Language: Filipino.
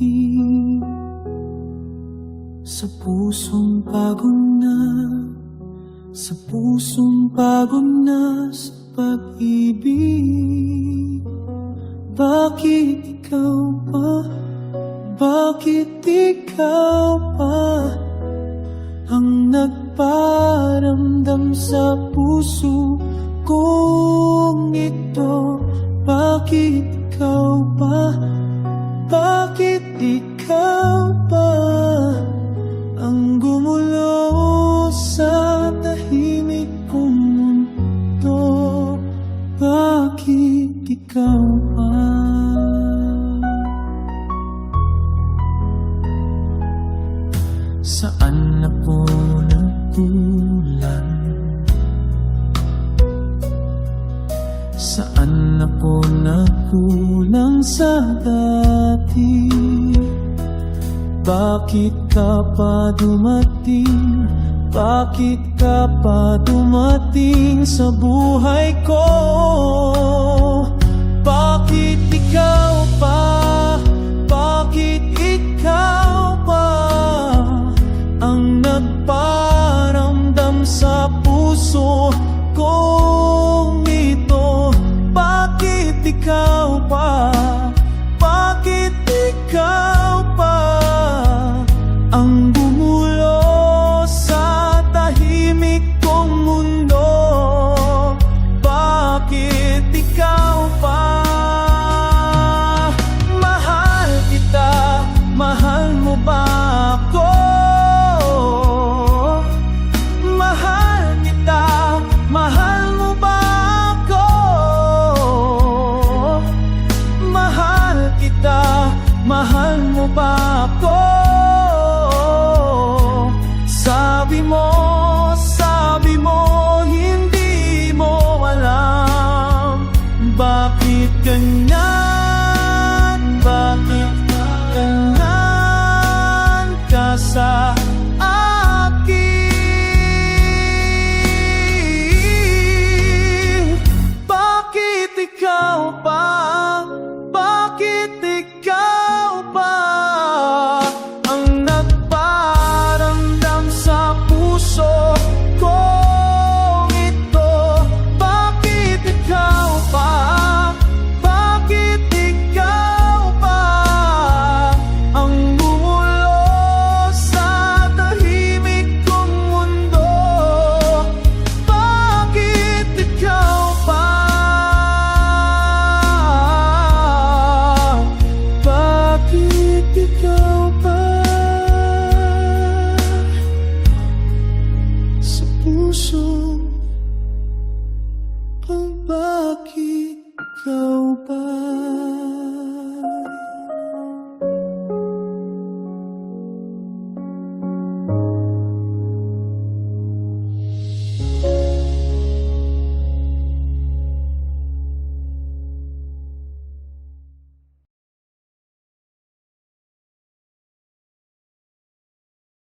dumating sa pusong pagod na, sa pusong pagod na sa pag-ibig. Bakit ikaw pa? Bakit ikaw pa ang nagparamdam sa puso kong ito? Bakit ikaw pa? Bakit ikaw pa ang gumulo sa tahimik kong mundo? Bakit ikaw pa? Saan ako nagkulang? Saan ako nagkulang sa dati? Bakit ka pa dumating? Bakit ka pa dumating sa buhay ko? Bakit ikaw pa? Bakit ikaw pa ang nagparamdam sa puso kong ito? Bakit ikaw pa? Bakit ikaw pa ang gumulo sa tahimik kong mundo? Bakit ikaw pa? Mahal kita, mahal mo ba ako? Mahal kita, mahal mo ba ako? Mahal kita, mahal mo ba ako? Sabi mo, hindi mo alam. Bakit ganyan? Bakit ganyan ka sa akin? Bakit ikaw pa? Bakit ikaw pa ang nagparamdam sa puso kong ito? Bakit ikaw pa? Bakit ikaw pa ang gumulo sa tahimik kong mundo? Bakit ikaw pa? Bakit ikaw